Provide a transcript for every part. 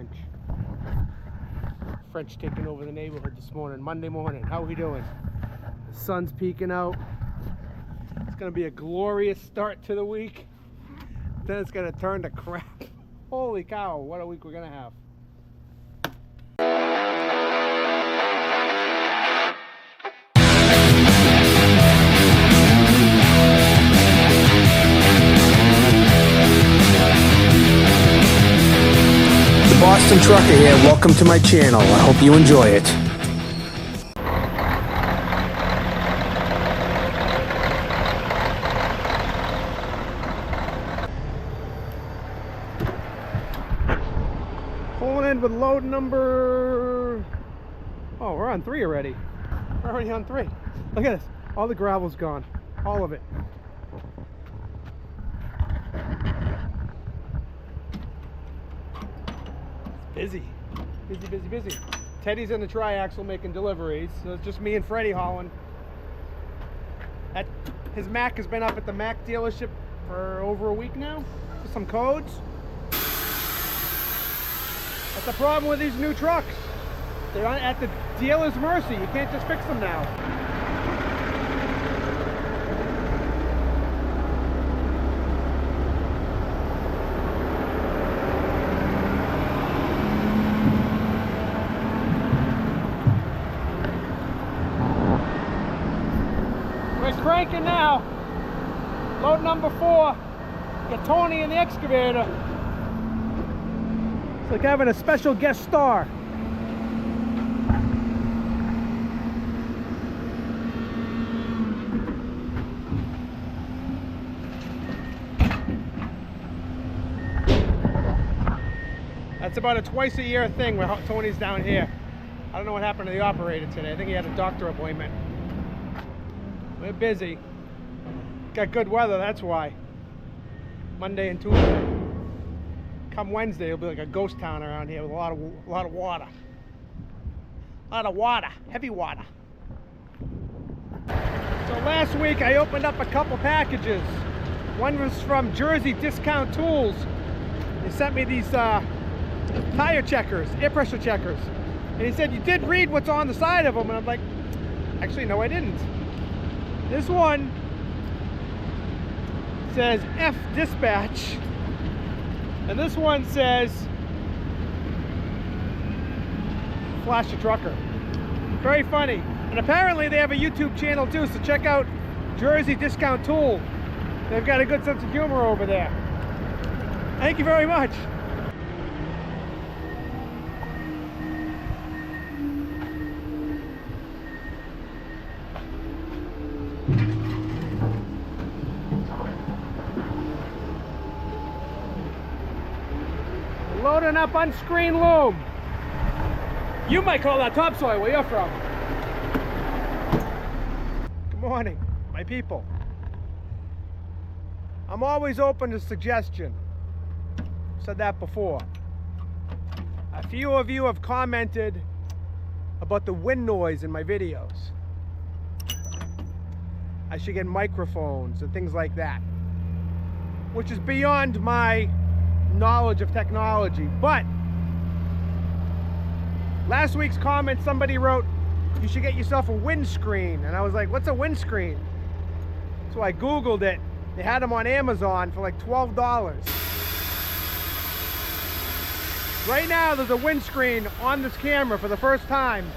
French. French taking over the neighborhood this morning, Monday morning. How are we doing? The sun's peeking out. It's gonna be a glorious start to the week. Then it's gonna turn to crap. Holy cow, what a week we're gonna have. Boston Trucker here. Welcome to my channel. I hope you enjoy it. Pulling in with load number... Oh, we're on 3 already. We're already on 3. Look at this. All the gravel's gone. All of it. Busy. Busy. Teddy's in the triaxle making deliveries, so it's just me and Freddie hauling. His Mac has been up at the Mac dealership for over a week now with some codes. That's the problem with these new trucks. They're at the dealer's mercy. You can't just fix them now. Cranking now. Load number 4. Got Tony in the excavator. It's like having a special guest star. That's about a twice a year thing where Tony's down here. I don't know what happened to the operator today. I think he had a doctor appointment. We're busy. Got good weather, that's why. Monday and Tuesday. Come Wednesday, it'll be like a ghost town around here with a lot of water. A lot of water, heavy water. So last week I opened up a couple packages. One was from Jersey Discount Tools. They sent me these tire checkers, air pressure checkers. And he said, you did read what's on the side of them. And I'm like, actually, no, I didn't. This one says F dispatch, and this one says Flash a Trucker. Very funny. And apparently they have a YouTube channel too, so check out Jersey Discount Tool. They've got a good sense of humor over there. Thank you very much. Loading up unscreened loom. You might call that topsoil where you're from. Good morning, my people. I'm always open to suggestion. Said that before. A few of you have commented about the wind noise in my videos. I should get microphones and things like that, which is beyond my knowledge of technology. But last week's comment, somebody wrote you should get yourself a windscreen, and I was like, what's a windscreen? So I googled it. They had them on Amazon for like $12. Right now there's a windscreen on this camera for the first time,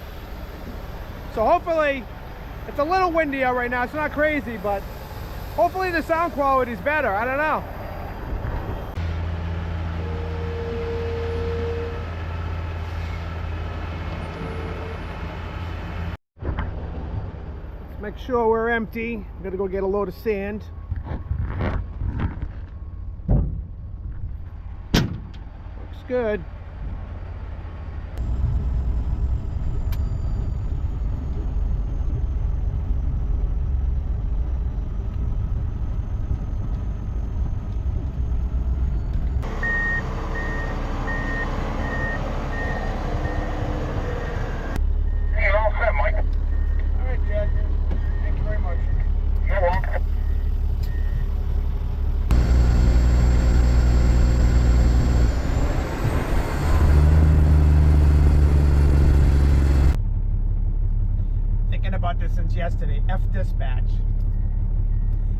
so hopefully it's a little windy out right now. It's not crazy, but hopefully the sound quality is better. I don't know. Make sure we're empty. I'm gonna go get a load of sand. Looks good. yesterday. F Dispatch.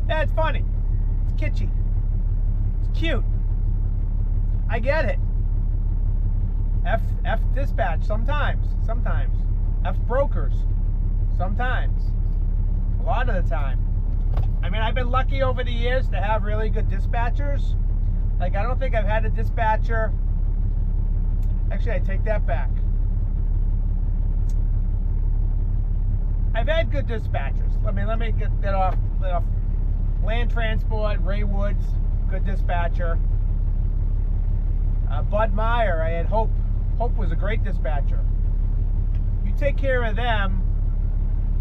Yeah, it's funny. It's kitschy. It's cute. I get it. F Dispatch sometimes. F Brokers sometimes. A lot of the time. I mean, I've been lucky over the years to have really good dispatchers. Like, I don't think I've had a dispatcher. Actually, I take that back. I've had good dispatchers. Let me get that off. Land Transport, Ray Woods, good dispatcher. Bud Meyer, I had Hope. Hope was a great dispatcher. You take care of them,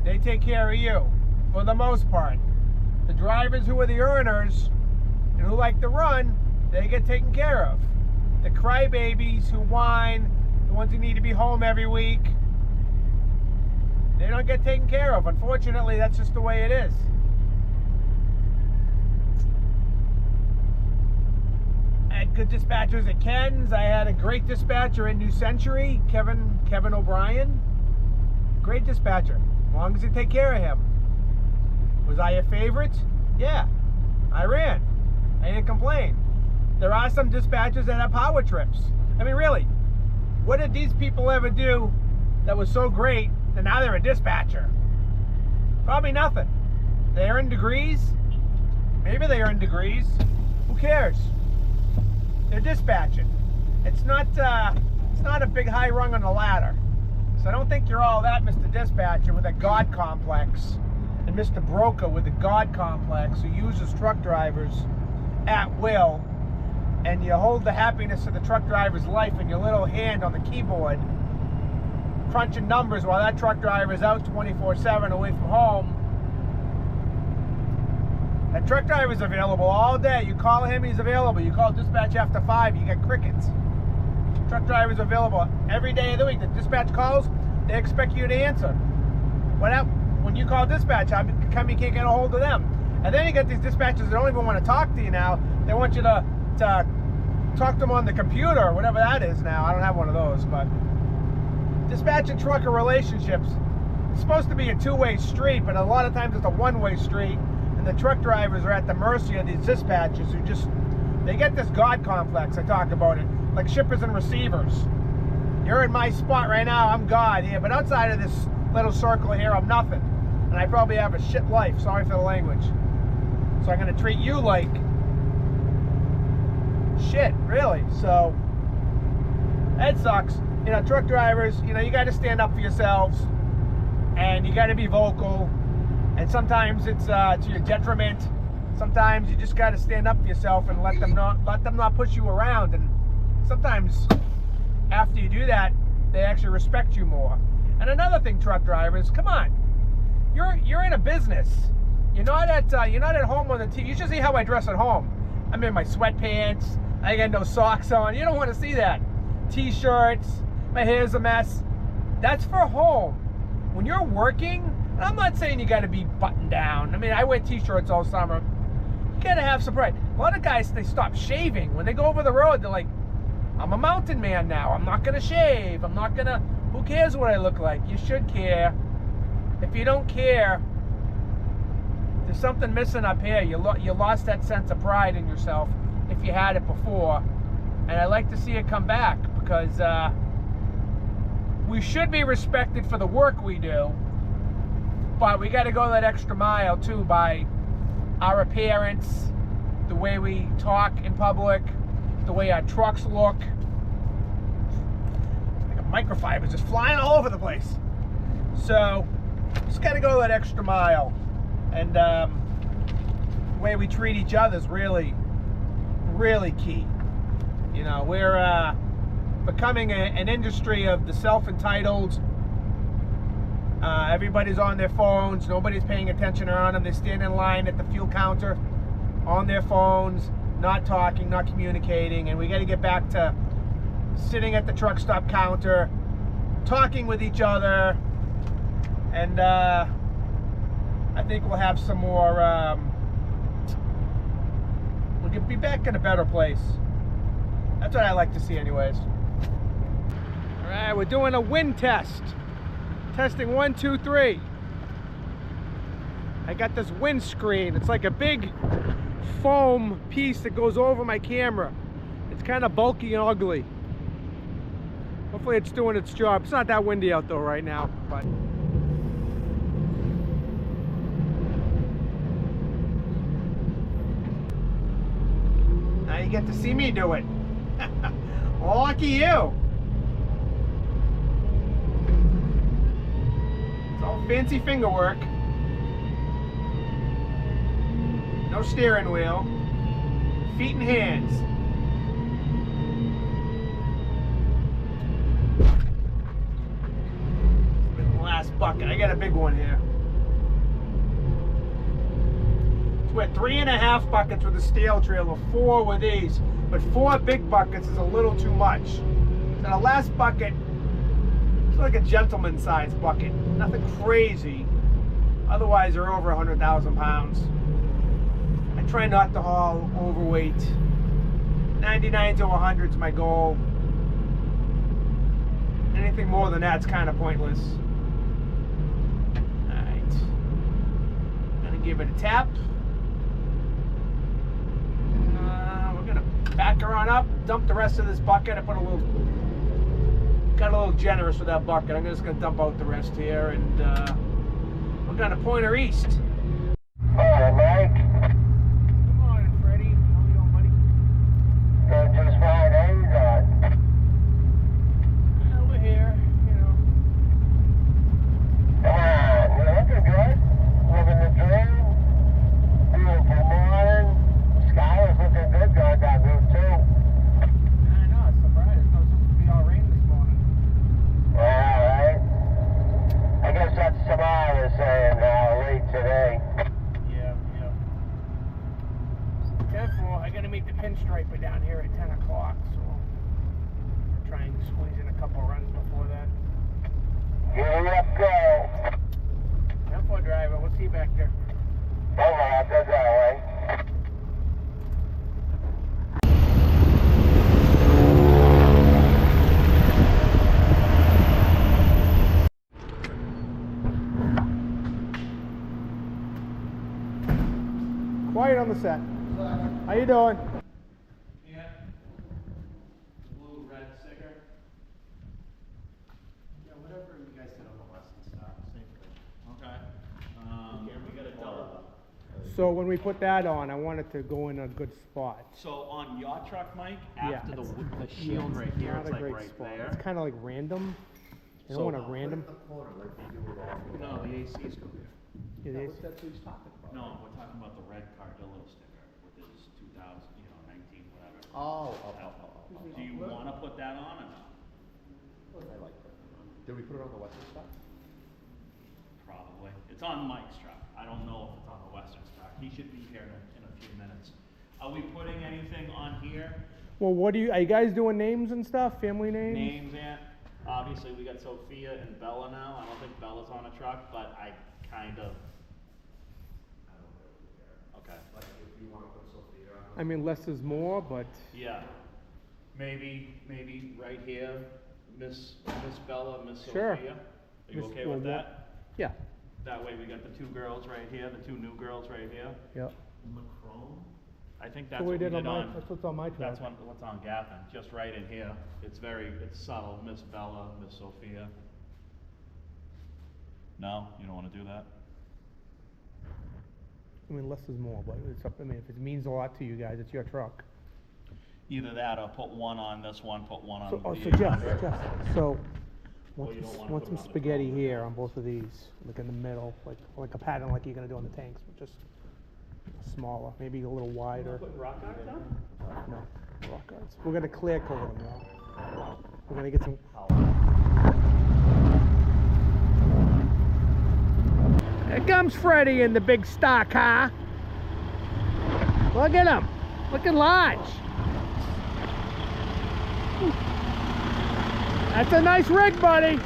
they take care of you, for the most part. The drivers who are the earners and who like to run, they get taken care of. The crybabies who whine, the ones who need to be home every week, they don't get taken care of. Unfortunately, that's just the way it is. I had good dispatchers at Ken's. I had a great dispatcher in New Century, Kevin O'Brien. Great dispatcher, as long as you take care of him. Was I a favorite? Yeah, I ran. I didn't complain. There are some dispatchers that have power trips. I mean, really, what did these people ever do that was so great that now they're a dispatcher? Probably nothing. They earn degrees. Maybe they earn degrees. Who cares? They're dispatching. It's not a big high rung on the ladder. So I don't think you're all that, Mr. Dispatcher, with a God complex, and Mr. Broker with a God complex who uses truck drivers at will, and you hold the happiness of the truck driver's life in your little hand on the keyboard, crunching numbers while that truck driver is out 24/7 away from home. That truck driver is available all day. You call him, he's available. You call dispatch after 5, you get crickets. Truck drivers available every day of the week. The dispatch calls, they expect you to answer. When you call dispatch, how come you can't get a hold of them? And then you get these dispatchers that don't even want to talk to you now. They want you to talk to them on the computer or whatever that is now. I don't have one of those, but dispatch and trucker relationships, it's supposed to be a two-way street, but a lot of times it's a one-way street. And the truck drivers are at the mercy of these dispatchers who they get this God complex. I talk about it, like shippers and receivers. You're in my spot right now, I'm God here, but outside of this little circle here, I'm nothing. And I probably have a shit life, sorry for the language. So I'm gonna treat you like shit, really. So, that sucks. You know, truck drivers, you gotta stand up for yourselves, and you gotta be vocal. And sometimes it's to your detriment. Sometimes you just got to stand up for yourself and let them not push you around. And sometimes after you do that, they actually respect you more. And another thing, truck drivers, come on, you're in a business. You're not at home on the TV. You should see how I dress at home. I'm in my sweatpants. I got no socks on. You don't want to see that. T-shirts. My hair's a mess. That's for home. When you're working. And I'm not saying you got to be buttoned down. I mean, I wear T-shirts all summer. You got to have some pride. A lot of guys, they stop shaving. When they go over the road, they're like, I'm a mountain man now. I'm not going to shave. I'm not going to... Who cares what I look like? You should care. If you don't care, there's something missing up here. You lost that sense of pride in yourself if you had it before. And I like to see it come back because we should be respected for the work we do. But we got to go that extra mile too by our appearance, the way we talk in public, the way our trucks look. Like a microfiber just flying all over the place. So just got to go that extra mile, and the way we treat each other is really, really key. You know, we're becoming an industry of the self-entitled. Everybody's on their phones. Nobody's paying attention around them. They stand in line at the fuel counter on their phones, not talking, not communicating. And we got to get back to sitting at the truck stop counter, talking with each other. And I think we'll have some more, we'll be back in a better place. That's what I like to see anyways. All right, we're doing a wind test. Testing 1, 2, 3. I got this windscreen. It's like a big foam piece that goes over my camera. It's kind of bulky and ugly. Hopefully it's doing its job. It's not that windy out though right now, but now you get to see me do it. Well, lucky you. It's all fancy finger work. No steering wheel. Feet and hands. Last bucket. I got a big one here. So we're 3.5 buckets with a steel trailer, 4 with these, but 4 big buckets is a little too much. So the last bucket is like a gentleman sized bucket, nothing crazy. Otherwise they're over 100,000 pounds. I try not to haul overweight. 99 to 100 is my goal. Anything more than that's kind of pointless. Give it a tap. We're gonna back her on up, dump the rest of this bucket. I got a little generous with that bucket. I'm just gonna dump out the rest here, and we're gonna point her east. Hey, Mike. Good morning, Freddie. How you doing, buddy? Doing just fine. How you doing? We're here, you know. You're looking good. Living the dream. Beautiful morning. Sky is looking good going down Route 2. I know, it's surprised. It's not supposed to be all rain this morning. Yeah, right. I guess that's tomorrow they're saying late today. Yeah. Therefore, I gotta meet the pinstriper down here at 10 o'clock, so I'll try and squeeze in a couple runs before then. Here we go. 10-4 driver, we'll see you back there. Hold on, I'll go that way. Quiet on the set. How you doing? Yeah. Blue, red sticker. Yeah, whatever you guys did on the Western Star, same thing. Okay. We got a double. So when we put that on, I want it to go in a good spot. So on your truck, Mike, Yeah, after it's- the shield right here, Not it's a like great right spot. there. It's kind of like random. I don't want a random. No, the ACs go here. It is. That's what he's talking about. No, we're talking about the red Cardillo sticker with his 2000, 19, whatever. Oh. Do you want to put that on or no? I like that. Did we put it on the Western Star? Probably. It's on Mike's truck. I don't know if it's on the Western Star. He should be here in a few minutes. Are we putting anything on here? Well, what are you guys doing names and stuff? Family names? Names, Aunt. Obviously, we got Sophia and Bella now. I don't think Bella's on a truck, but I kind of. Okay. I mean, less is more, but Yeah. Maybe right here, Miss Bella, Miss Sure. Sophia. Are you Miss- okay well, with that? yeah. That way we got the 2 girls right here, the 2 new girls right here. Yep. Macron? I think that's So what we did on my. on. That's what's on my truck. That's what's on Gaffin, just right in here. It's subtle, Miss Bella, Miss Sophia. No, you don't wanna do that? I mean, less is more, but it's up. I mean, if it means a lot to you guys, it's your truck. Either that or put one on this one, put one on So, the. Jeff. So, Well, you don't wanna want put some it on the spaghetti top. here on both of these, like in the middle, like a pattern like you're gonna do on the tanks, but just smaller, maybe a little wider. Putting rock art down? No, rock guards. We're gonna clear coat them though. We're gonna get some. Here comes Freddie in the big stock car. Look at him, looking large. That's a nice rig, buddy.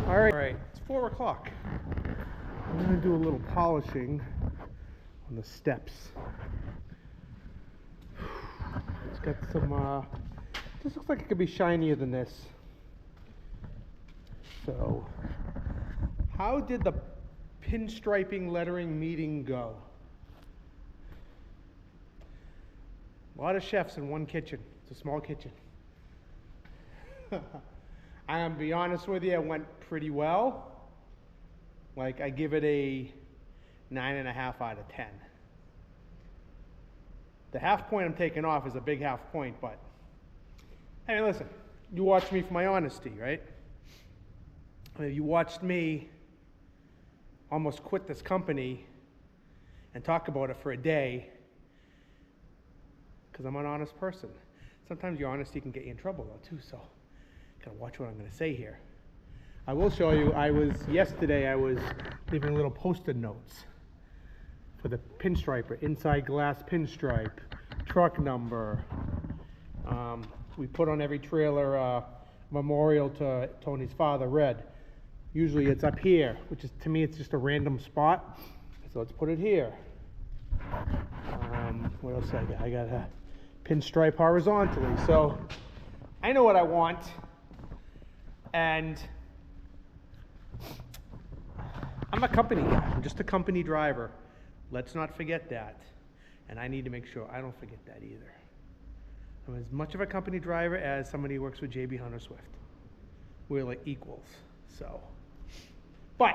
All right, it's 4 o'clock. I'm gonna do a little polishing on the steps. It's got some, this looks like it could be shinier than this. So, How did the pinstriping lettering meeting go? A lot of chefs in one kitchen. It's a small kitchen. I'm gonna be honest with you, it went pretty well. Like, I give it a 9.5 out of 10. The half point I'm taking off is a big half point, but I mean, listen, you watched me for my honesty, right? I mean, you watched me almost quit this company and talk about it for a day because I'm an honest person. Sometimes your honesty can get you in trouble though too, so gotta watch what I'm gonna say here. I will show you, yesterday I was leaving little post-it notes for the pinstriper, inside glass pinstripe, truck number. We put on every trailer memorial to Tony's father, Red. Usually it's up here, which is, to me, it's just a random spot. So let's put it here. What else I got? I got a pinstripe horizontally. So I know what I want. And I'm a company guy. I'm just a company driver. Let's not forget that. And I need to make sure I don't forget that either. I'm as much of a company driver as somebody who works with JB Hunter Swift. We're like equals, so. But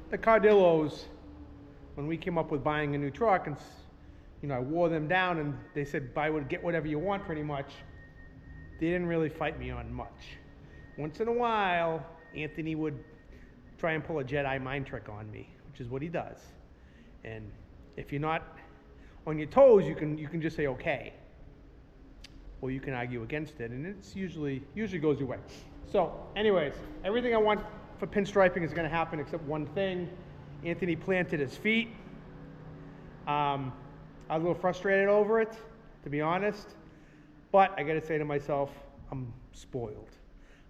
the Cardillos, when we came up with buying a new truck, and you know, I wore them down and they said, get whatever you want pretty much. They didn't really fight me on much. Once in a while, Anthony would try and pull a Jedi mind trick on me, which is what he does. And if you're not on your toes, you can just say okay, or you can argue against it, and it's usually goes your way. So, anyways, everything I want for pinstriping is going to happen except one thing. Anthony planted his feet. I was a little frustrated over it, to be honest, but I got to say to myself, I'm spoiled.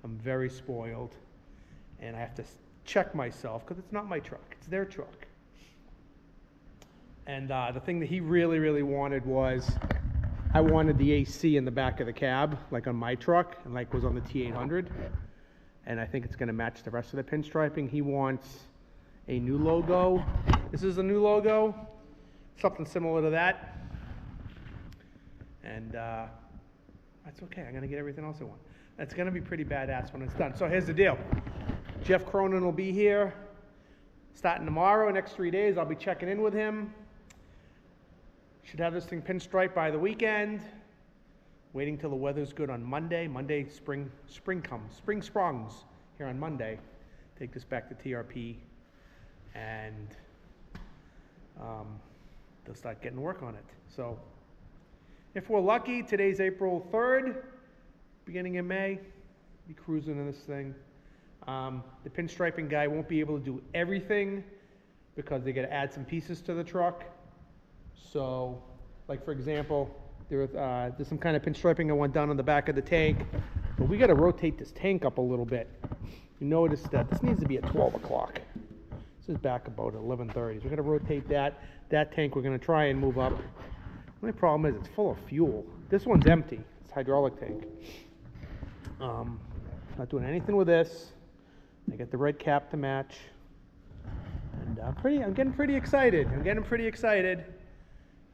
I'm very spoiled, and I have to check myself because it's not my truck; it's their truck. And the thing that he really, really wanted was, I wanted the AC in the back of the cab, like on my truck, and like was on the T800. And I think it's going to match the rest of the pinstriping. He wants a new logo. This is a new logo, something similar to that. And that's okay. I'm going to get everything else I want. That's going to be pretty badass when it's done. So here's the deal. Jeff Cronin will be here starting tomorrow. Next 3 days, I'll be checking in with him. Should have this thing pinstriped by the weekend. Waiting till the weather's good on Monday. Monday, spring comes. Spring sprungs here on Monday. Take this back to TRP, and they'll start getting work on it. So if we're lucky, today's April 3rd, beginning of May, be cruising in this thing. The pinstriping guy won't be able to do everything because they got to add some pieces to the truck. So, like for example, there's some kind of pinstriping I want done on the back of the tank, but we got to rotate this tank up a little bit. You notice that this needs to be at 12 o'clock. This is back about 11:30. So we're going to rotate that. That tank we're going to try and move up. The only problem is it's full of fuel. This one's empty. It's a hydraulic tank. Not doing anything with this. I got the red cap to match. And I'm getting pretty excited.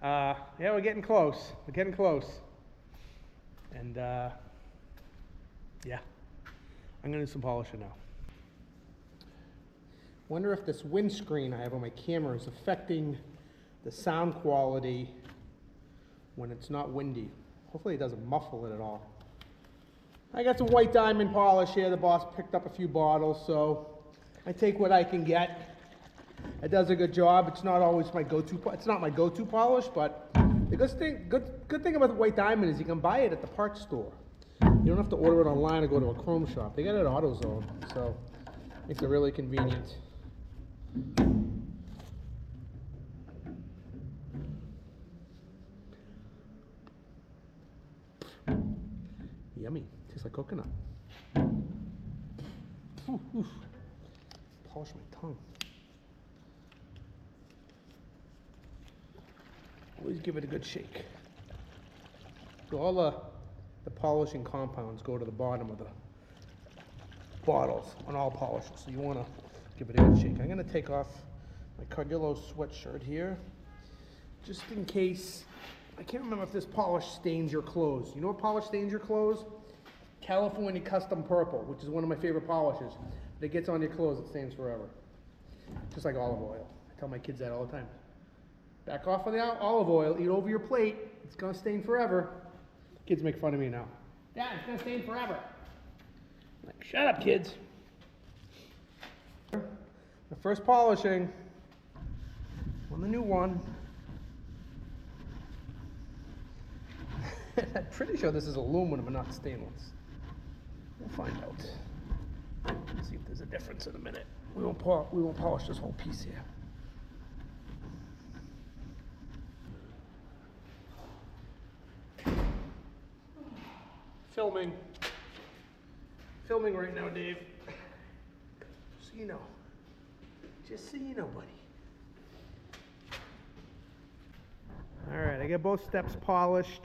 Yeah, we're getting close. And yeah, I'm gonna do some polishing now. Wonder if this windscreen I have on my camera is affecting the sound quality when it's not windy. Hopefully it doesn't muffle it at all. I got some white diamond polish here. The boss picked up a few bottles, so I take what I can get. It does a good job. It's not always my go-to. It's not my go-to polish, but the good thing about the white diamond is you can buy it at the parts store. You don't have to order it online or go to a chrome shop. They got it at AutoZone, so it makes it really convenient. Yummy. Tastes like coconut. Oof. Polish my tongue. Always give it a good shake. So all the polishing compounds go to the bottom of bottles on all polishes, so you want to give it a good shake. I'm going to take off my Cargillo sweatshirt here, just in case. I can't remember if this polish stains your clothes. You know what polish stains your clothes? California Custom Purple, which is one of my favorite polishes. If it gets on your clothes, it stains forever. Just like olive oil. I tell my kids that all the time. Back off on the olive oil, eat over your plate, it's gonna stain forever. Kids make fun of me now. Dad, it's gonna stain forever. I'm like, shut up, kids. The first polishing on the new one. I'm pretty sure this is aluminum and not stainless. We'll find out. Let's see if there's a difference in a minute. We won't polish this whole piece here. Filming right now, Dave. Just so you know. Just so you know, buddy. All right, I got both steps polished.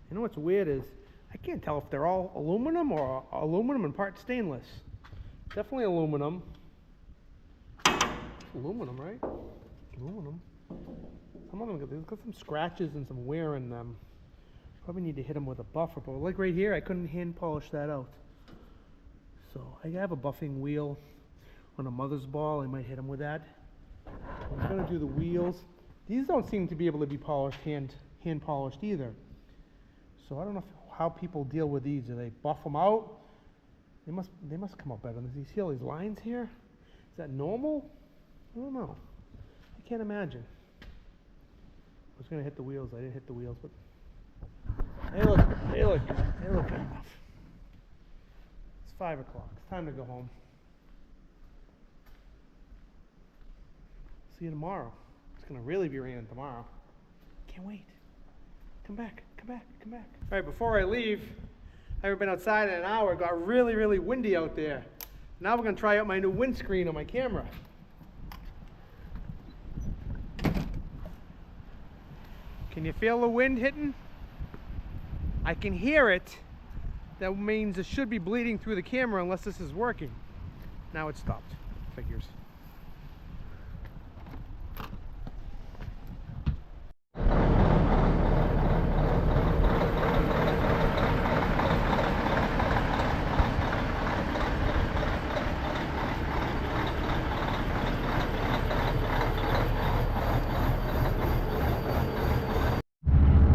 You know what's weird is I can't tell if they're all aluminum or aluminum and part stainless. Definitely aluminum. Aluminum, right? Aluminum. Some of them got some scratches and some wear in them. Probably need to hit them with a buffer, but like right here, I couldn't hand polish that out. So I have a buffing wheel on a mother's ball. I might hit them with that. I'm gonna do the wheels. These don't seem to be able to be polished, hand polished either. So I don't know how people deal with these. Do they buff them out? They must come out better. Do you see all these lines here? Is that normal? I don't know. I can't imagine. I was gonna hit the wheels. I didn't hit the wheels, but they look good enough. It's 5 o'clock. It's time to go home. See you tomorrow. It's gonna really be raining tomorrow. Can't wait. Come back. All right, before I leave, I haven't been outside in an hour. It got really, really windy out there. Now we're gonna try out my new windscreen on my camera. Can you feel the wind hitting? I can hear it. That means it should be bleeding through the camera unless this is working. Now it's stopped. Figures.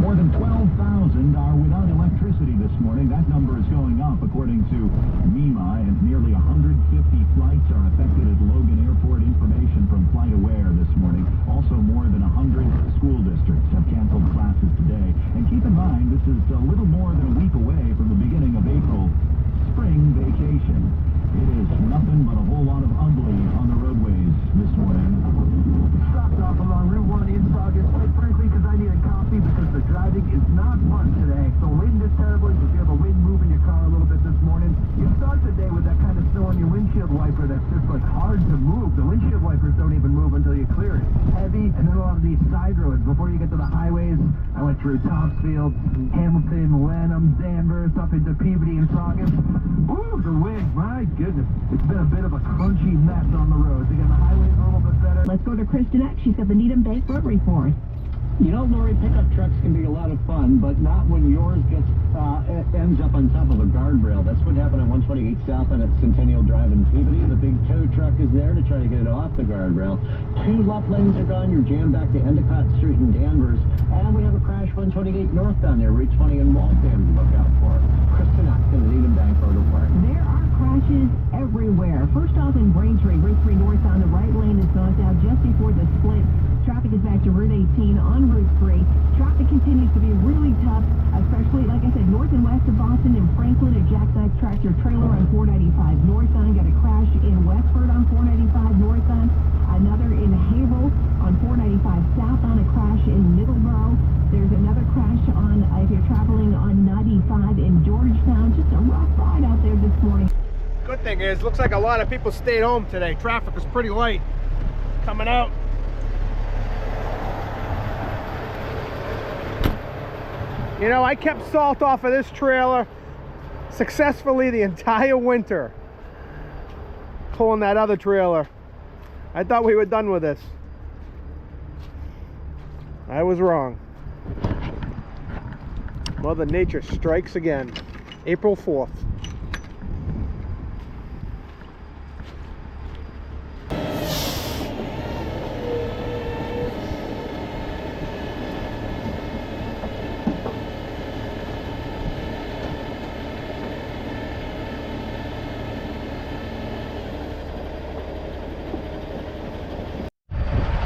More than 12,000 are without electricity this morning. That number is going up, according to MEMA, and nearly 150 flights are affected at Logan Airport. Information from FlightAware this morning. Also, more than 100 school districts have canceled classes today. And keep in mind, this is a little more than a week away from the beginning of April spring vacation. It is nothing but a whole lot of ugly on the roadways this morning. Stopped off along Route 1 in Saugus, quite frankly, because I needed coffee because the driving is not fun today. The wind is terrible. You can feel the wind moving your car a little bit this morning. You start the day with that kind of snow on your windshield wiper that's just like hard to move. The windshield wipers don't even move until you clear it. It's heavy, and then a lot of these side roads before you get to the highways. I went through Topsfield, Hamilton, Lanham, Danvers, up into Peabody and Saugus. Ooh, the wind, my goodness. It's been a bit of a crunchy mess on the roads. Again, the highways are a little bit better. Let's go to Kristen X. She's got the Needham Bank Road Report. You know, Lori, pickup trucks can be a lot of fun, but not when yours gets ends up on top of a guardrail. That's what happened on 128 South and at Centennial Drive in Peabody. The big tow truck is there to try to get it off the guardrail. 2 left lanes are gone. You're jammed back to Endicott Street in Danvers. And we have a crash 128 north down there, Route 20 in Waltham to look out for. Kristen Ack in the Needham Bank Road Report. There are crashes everywhere. First off in Braintree, Route 3 north on the right lane is knocked out just before the split. Traffic is back to Route 18 on Route 3. Traffic continues to be really tough, especially, like I said, north and west of Boston and Franklin. A jackknife tractor trailer on 495 north on. Got a crash in Westford on 495 north on. Another in Haverhill on 495 south on. A crash in Middleborough. There's another crash on, if you're traveling on 95 in Georgetown. Just a rough ride out there this morning. Good thing is, looks like a lot of people stayed home today. Traffic was pretty light coming out. You know, I kept salt off of this trailer successfully the entire winter. pulling that other trailer. I thought we were done with this. I was wrong. Mother Nature strikes again. April 4th.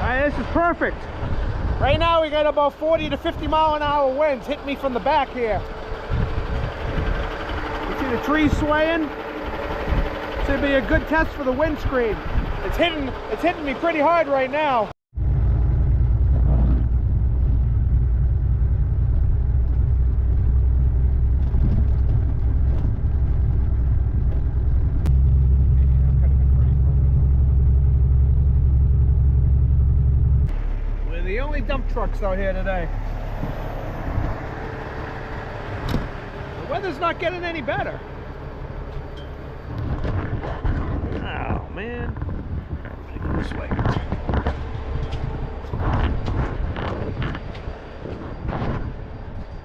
Alright, this is perfect. Right now we got about 40 to 50 mile an hour winds hitting me from the back here. You see the trees swaying? This would be a good test for the windscreen. It's hitting me pretty hard right now. The only dump trucks out here today. The weather's not getting any better. Oh man. Gotta go this way.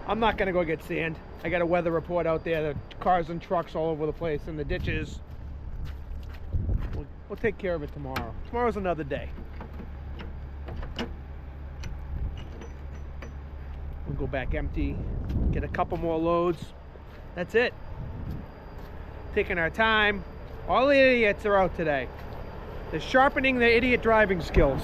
I'm not gonna go get sand. I got a weather report out there. The cars and trucks all over the place in the ditches. We'll take care of it tomorrow. Tomorrow's another day. We'll go back empty, get a couple more loads. That's it. Taking our time. All the idiots are out today. They're sharpening their idiot driving skills.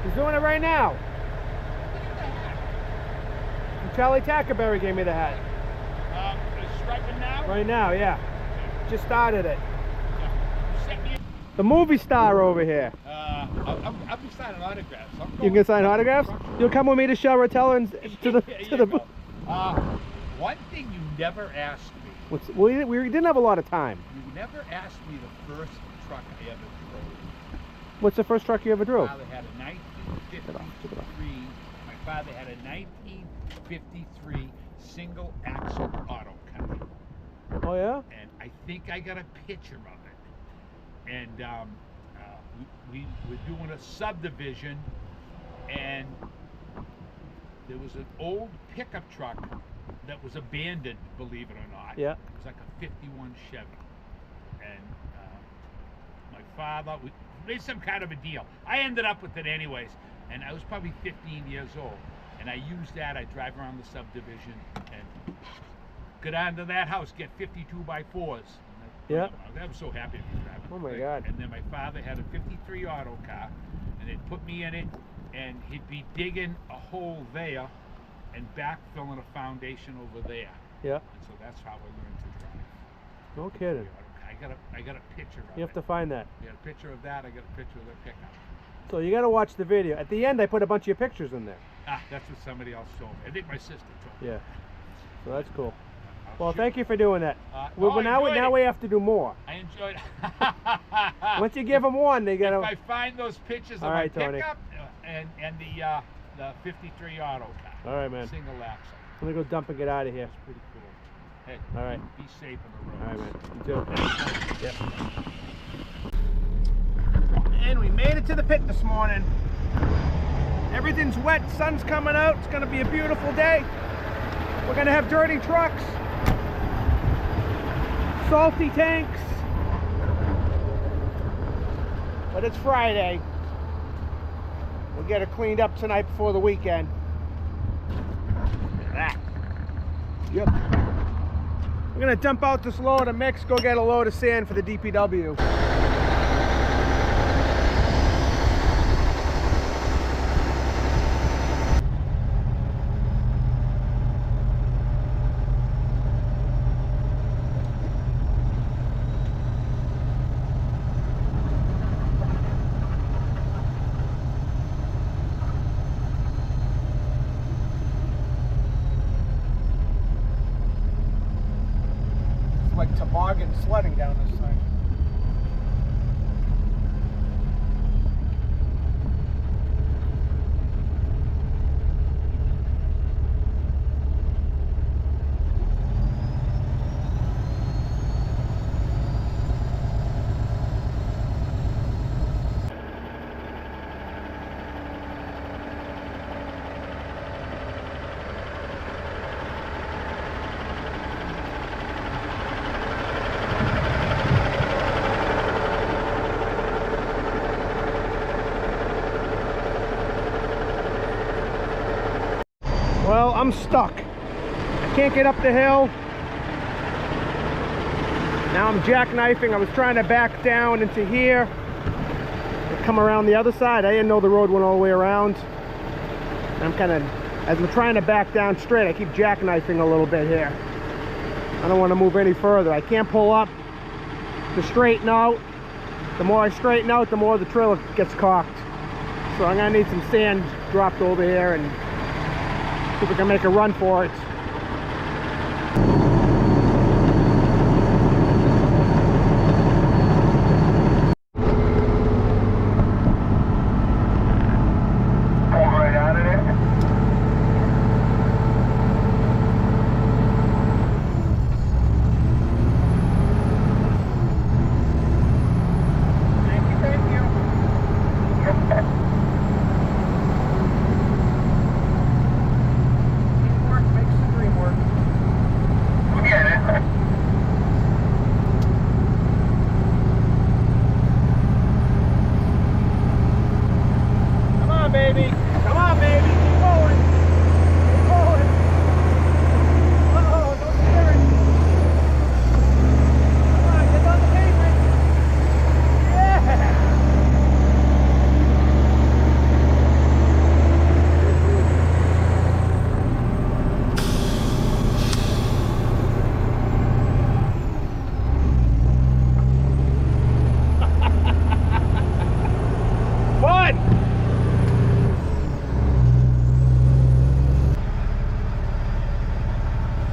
He's doing it right now. And Charlie Tackerberry gave me the hat. Is striping now? Right now, yeah. Just started it. The movie star over here. I'll be signing autographs. You can sign autographs? You'll come with me to Shell and to the booth. One thing you never asked me. We didn't have a lot of time. You never asked me the first truck I ever drove. What's the first truck you ever drove? My father had a 1953. My father had a 1953 single axle auto car. Oh yeah? And I think I got a picture of it. And we were doing a subdivision, and there was an old pickup truck that was abandoned, believe it or not. Yeah. It was like a 51 Chevy. And my father, we made some kind of a deal. I ended up with it anyways, and I was probably 15 years old. And I used that, I drive around the subdivision and go down to that house, get 52 by 4s. Yeah. I was so happy to be driving. Oh my God. And then my father had a 53 auto car, and they'd put me in it, and he'd be digging a hole there and backfilling a foundation over there. Yeah. And so that's how I learned to drive. No kidding. I got a picture of it. You have to find that. I got a picture of that, I got a picture of the pickup. So you got to watch the video. At the end, I put a bunch of your pictures in there. That's what somebody else told me. I think my sister told me. Yeah. So that's cool. Well, thank you for doing that. Now we have to do more. I enjoyed it. Once you give them one, they gotta. If I find those pictures of All my right, Tony. pickup and the 53 auto car. All right, man. Single axle. I'm gonna go dump and get out of here. It's pretty cool. Hey, All right. be safe on the road. All right, man. You too. Yep. And we made it to the pit this morning. Everything's wet, sun's coming out. It's gonna be a beautiful day. We're gonna have dirty trucks, salty tanks, but it's Friday. We'll get it cleaned up tonight before the weekend. that. Yep. We're gonna dump out this load of mix, go get a load of sand for the DPW. Like toboggan sledding down this thing. Well, I'm stuck. I can't get up the hill. Now I'm jackknifing. I was trying to back down into here and come around the other side. I didn't know the road went all the way around. And I'm kind of, as I'm trying to back down straight, I keep jackknifing a little bit here. I don't want to move any further. I can't pull up to straighten out. The more I straighten out, the more the trailer gets cocked. So I'm gonna need some sand dropped over here and see if we can make a run for it. Pull right out of it. Thank you, thank you. Teamwork makes the dream work. We get it. Come on, baby. Come on, baby. Keep going. Keep going. Uh-oh, don't scare it. Come on, get on the pavement. Yeah. Fun.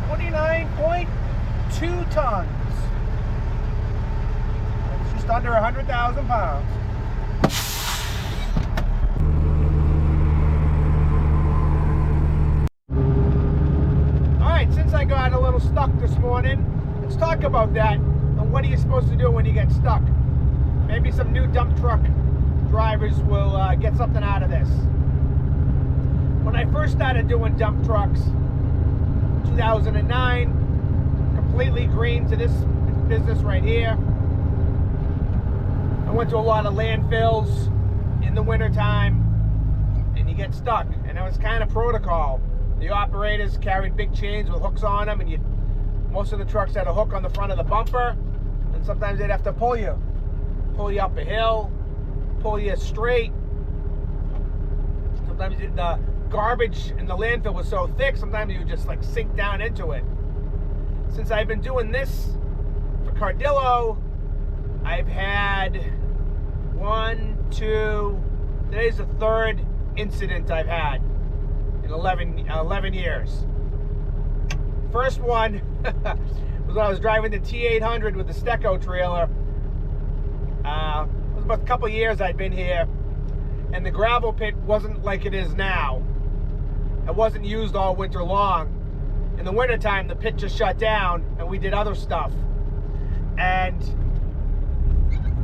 29.2 tons. It's just under 100,000 pounds. All right, since I got a little stuck this morning, let's talk about that and what are you supposed to do when you get stuck. Maybe some new dump truck drivers will get something out of this. When I first started doing dump trucks, 2009, completely green to this business right here. I went to a lot of landfills in the wintertime, and you get stuck. And it was kind of protocol. The operators carried big chains with hooks on them, and most of the trucks had a hook on the front of the bumper, and sometimes they'd have to pull you up a hill, pull you straight. Sometimes the garbage in the landfill was so thick, sometimes you would just like sink down into it. Since I've been doing this for Cardillo, I've had today's the third incident I've had in 11 years. First one was when I was driving the T800 with the Stecco trailer. It was about a couple years I'd been here, and the gravel pit wasn't like it is now. It wasn't used all winter long. In the wintertime, the pit just shut down, and we did other stuff. And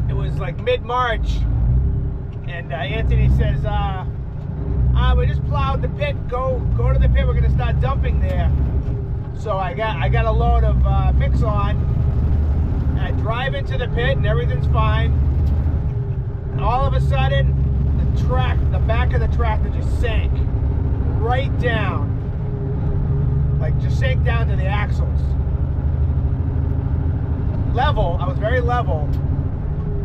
it was like mid-March, and Anthony says, we just plowed the pit, go to the pit, we're gonna start dumping there. So I got a load of mix on, and I drive into the pit, and everything's fine. And all of a sudden, the back of the tractor just sank right down. like just sank down to the axles. Level, I was very level,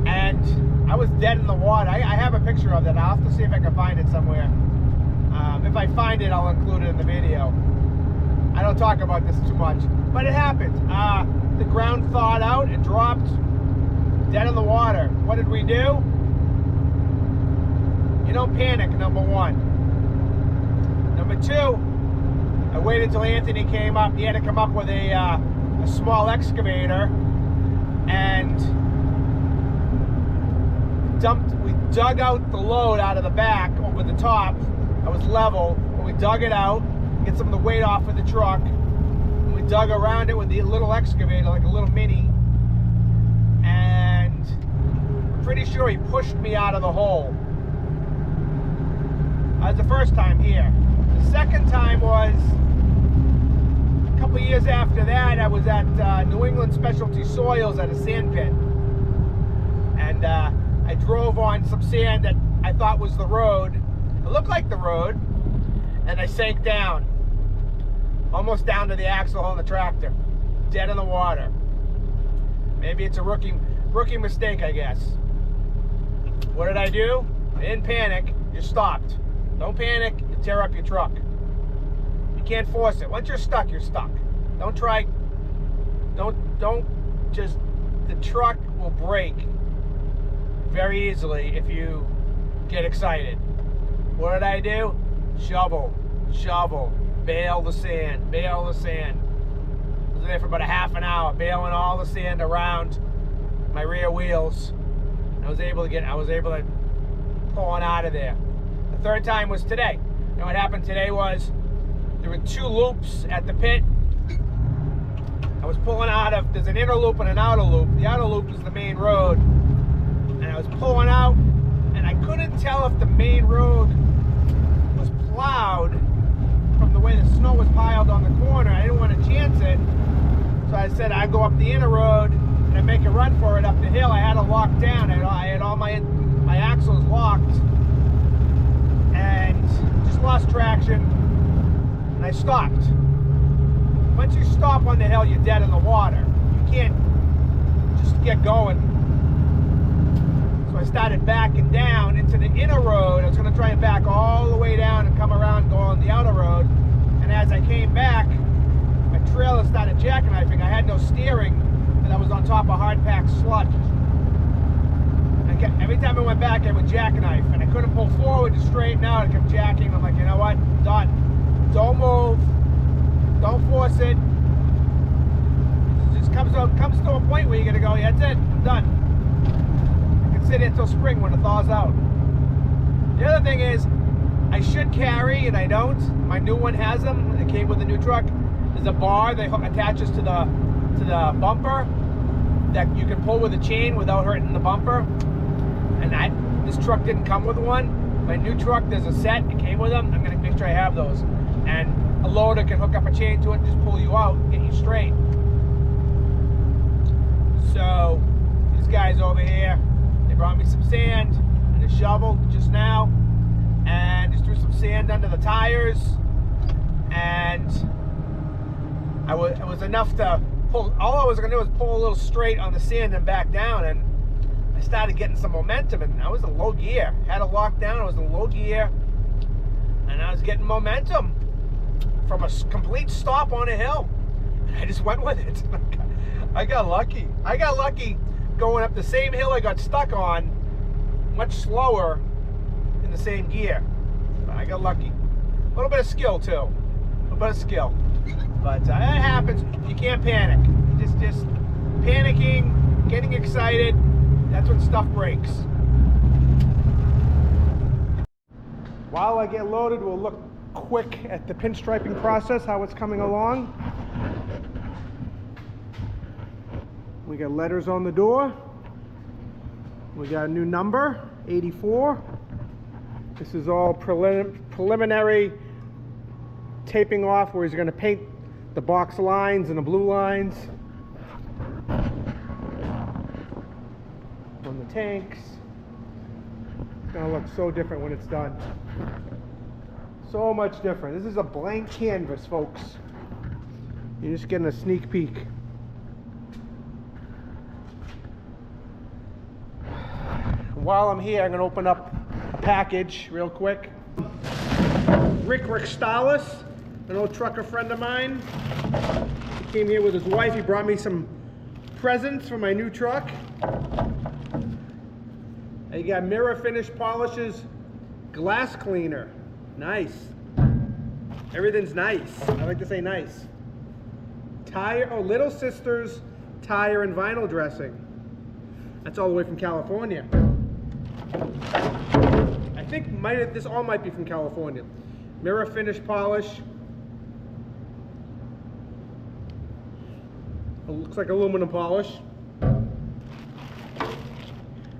and I was dead in the water. I have a picture of that. I'll have to see if I can find it somewhere. If I find it, I'll include it in the video. I don't talk about this too much, but it happened. The ground thawed out, it dropped, dead in the water. What did we do? You don't panic, number one. Number two, I waited till Anthony came up. He had to come up with a small excavator, and we dug out the load out of the back over the top. I was level, but we dug it out, get some of the weight off of the truck, and we dug around it with the little excavator, like a little mini, and I'm pretty sure he pushed me out of the hole. That was the first time here. The second time was a couple years after that. I was at New England Specialty Soils at a sand pit, and I drove on some sand that I thought was the road. It looked like the road, and I sank down, almost down to the axle on the tractor, dead in the water. Maybe it's a rookie mistake, I guess. What did I do? I didn't panic, just stopped. Don't panic, you tear up your truck. You can't force it. Once you're stuck, you're stuck. Don't try, don't just, the truck will break very easily if you get excited. What did I do? Shovel, bale the sand. I was there for about a half an hour, baling all the sand around my rear wheels. I was able to pull it out of there. The third time was today. And what happened today was there were two loops at the pit. I was pulling out of, there's an inner loop and an outer loop. The outer loop is the main road. And I was pulling out, and I couldn't tell if the main road was plowed from the way the snow was piled on the corner. I didn't want to chance it. So I said I'd go up the inner road and I'd make a run for it up the hill. I had it locked down. I had all my axles locked, and just lost traction, and I stopped. Once you stop on the hill, you're dead in the water. You can't just get going. So I started backing down into the inner road. I was going to try and back all the way down and come around and go on the outer road. And as I came back, my trailer started jackknifing. I had no steering, and I was on top of hard-packed sludge. Every time I went back, I would jackknife, and I couldn't pull forward to straighten out. I kept jacking. I'm like, you know what? Done. Don't move. Don't force it. It just comes to a point where you're gonna go, yeah, that's it. I'm done. I can sit here until spring when it thaws out. The other thing is, I should carry, and I don't. My new one has them. It came with the new truck. There's a bar that attaches to the bumper that you can pull with a chain without hurting the bumper. And this truck didn't come with one. My new truck, there's a set. It came with them. I'm gonna make sure I have those. And a loader can hook up a chain to it and just pull you out, get you straight. So these guys over here, they brought me some sand and a shovel just now, and just threw some sand under the tires, and it was enough to pull. All I was gonna do was pull a little straight on the sand and back down, and I started getting some momentum, and I was in low gear. Had it locked down, I was in low gear, and I was getting momentum from a complete stop on a hill. And I just went with it. I got lucky. I got lucky going up the same hill I got stuck on, much slower in the same gear. But I got lucky. A little bit of skill too. A little bit of skill. But that happens. You can't panic. Just panicking, getting excited, that's when stuff breaks. While I get loaded, we'll look quick at the pinstriping process, how it's coming along. We got letters on the door. We got a new number, 84. This is all preliminary taping off where he's going to paint the box lines and the blue lines on the tanks. It's going to look so different when it's done. So much different. This is a blank canvas, folks. You're just getting a sneak peek. While I'm here, I'm gonna open up a package real quick. Rick Stalis, an old trucker friend of mine. He came here with his wife. He brought me some presents for my new truck. You got mirror finish polishes, glass cleaner. Nice. Everything's nice. I like to say nice. Tire, oh, Little Sisters tire and vinyl dressing. That's all the way from California. I think this all might be from California. Mirror finish polish. It looks like aluminum polish.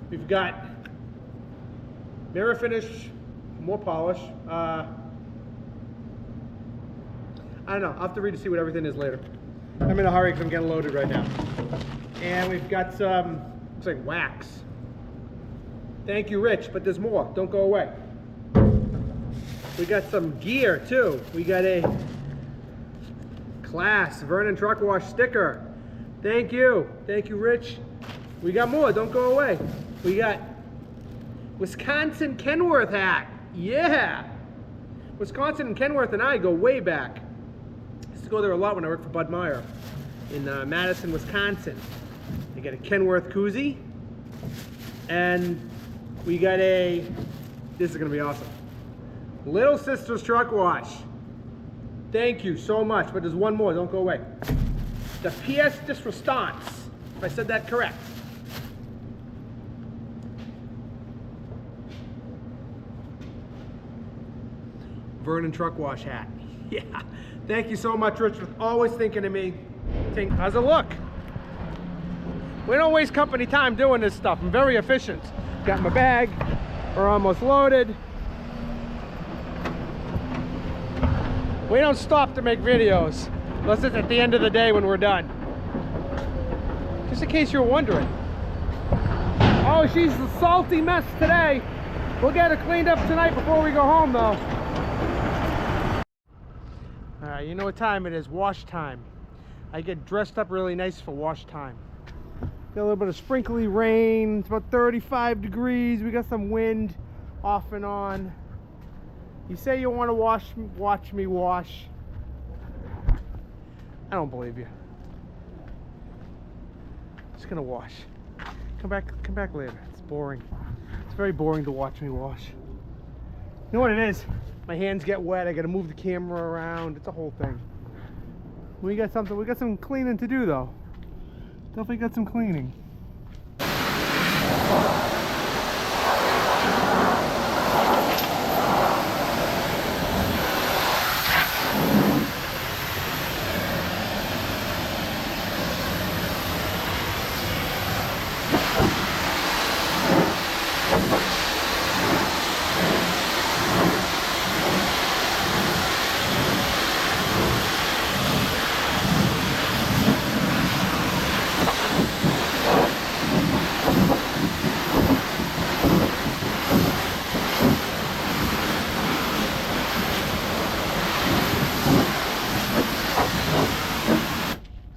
We've got mirror finish, more polish. I don't know. I'll have to read to see what everything is later. I'm in a hurry because I'm getting loaded right now. And we've got some, looks like wax. Thank you, Rich, but there's more. Don't go away. We got some gear too. We got a Class Vernon Truck Wash sticker. Thank you, Rich. We got more. Don't go away. We got Wisconsin Kenworth hat. Yeah. Wisconsin and Kenworth and I go way back. I used to go there a lot when I worked for Bud Meyer in Madison, Wisconsin. We got a Kenworth koozie. And we got a, this is gonna be awesome, Little Sisters Truck Wash. Thank you so much, but there's one more, don't go away. The pièce de résistance, if I said that correct. Vernon Truck Wash hat. Yeah. Thank you so much, Rich, for always thinking of me. How's it look? We don't waste company time doing this stuff. I'm very efficient. Got my bag. We're almost loaded. We don't stop to make videos unless it's at the end of the day when we're done. Just in case you're wondering. Oh, she's a salty mess today. We'll get her cleaned up tonight before we go home though. Alright, you know what time it is, wash time. I get dressed up really nice for wash time. Got a little bit of sprinkly rain, it's about 35 degrees, we got some wind off and on. You say you want to watch me wash. I don't believe you. Just gonna wash. Come back later. It's boring. It's very boring to watch me wash. You know what it is? My hands get wet, I gotta move the camera around, it's a whole thing. We got some cleaning to do though. Definitely got some cleaning.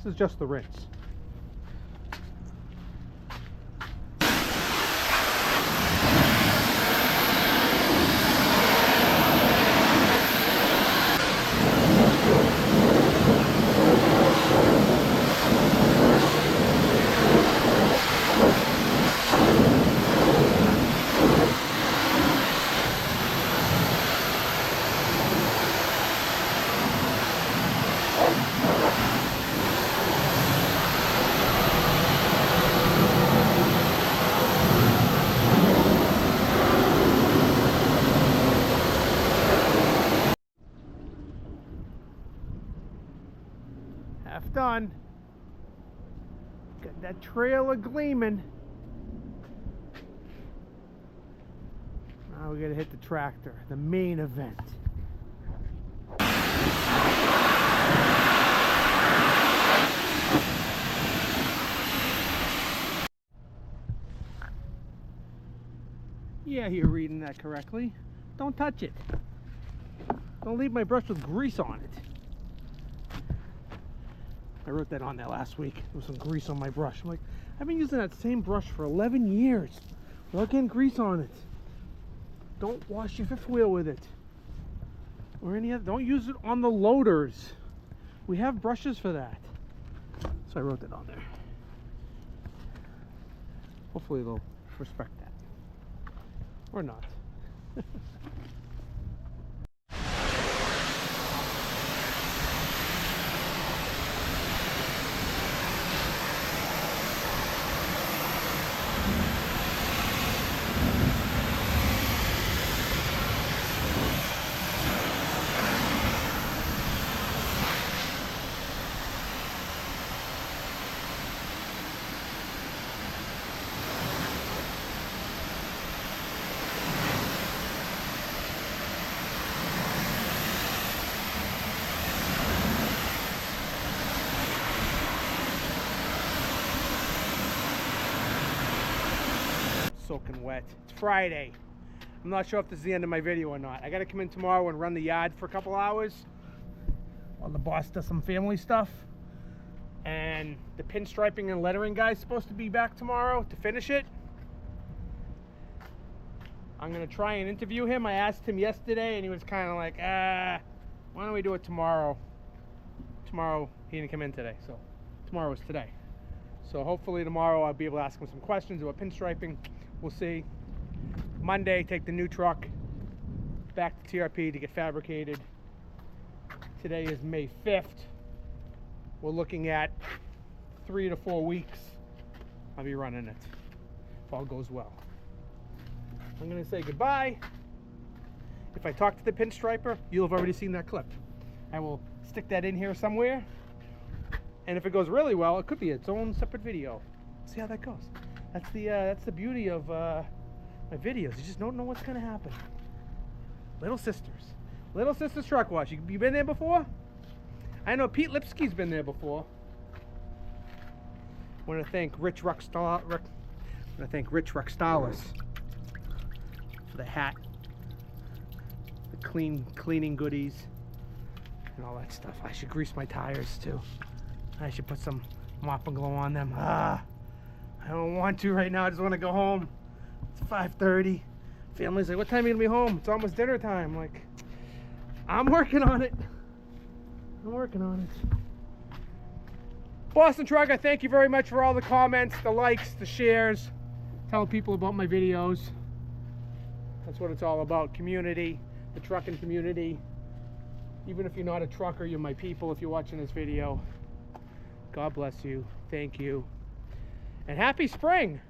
This is just the rinse. Half done. Got that trailer gleaming. Now we gotta hit the tractor, the main event. Yeah, you're reading that correctly. Don't touch it. Don't leave my brush with grease on it. I wrote that on there last week. There was some grease on my brush. I'm like, I've been using that same brush for 11 years without getting grease on it. Don't wash your fifth wheel with it. Or any other, don't use it on the loaders. We have brushes for that. So I wrote that on there. Hopefully they'll respect that. Or not. Soaking wet. It's Friday. I'm not sure if this is the end of my video or not. I gotta come in tomorrow and run the yard for a couple hours while the boss does some family stuff. And the pinstriping and lettering guy's supposed to be back tomorrow to finish it. I'm gonna try and interview him. I asked him yesterday and he was kind of like, why don't we do it tomorrow? Tomorrow, he didn't come in today, so tomorrow is today. So hopefully tomorrow I'll be able to ask him some questions about pinstriping. We'll see. Monday, take the new truck back to TRP to get fabricated. Today is May 5th. We're looking at 3 to 4 weeks. I'll be running it if all goes well. I'm gonna say goodbye. If I talk to the pinstriper, you'll have already seen that clip. I will stick that in here somewhere. And if it goes really well, it could be its own separate video. See how that goes. That's the beauty of my videos. You just don't know what's gonna happen. Little Sisters Truck Wash. You been there before? I know Pete Lipsky's been there before. I want to thank Rich Ruxtalis for the hat, the cleaning goodies, and all that stuff. I should grease my tires too. I should put some Mop and Glow on them. I don't want to right now. I just want to go home. It's 5:30. Family's like, what time are you gonna be home? It's almost dinner time. I'm like, I'm working on it. Boston Trucker, thank you very much for all the comments, the likes, the shares, telling people about my videos. That's what it's all about. Community, the trucking community. Even if you're not a trucker, you're my people if you're watching this video. God bless you. Thank you. And happy spring.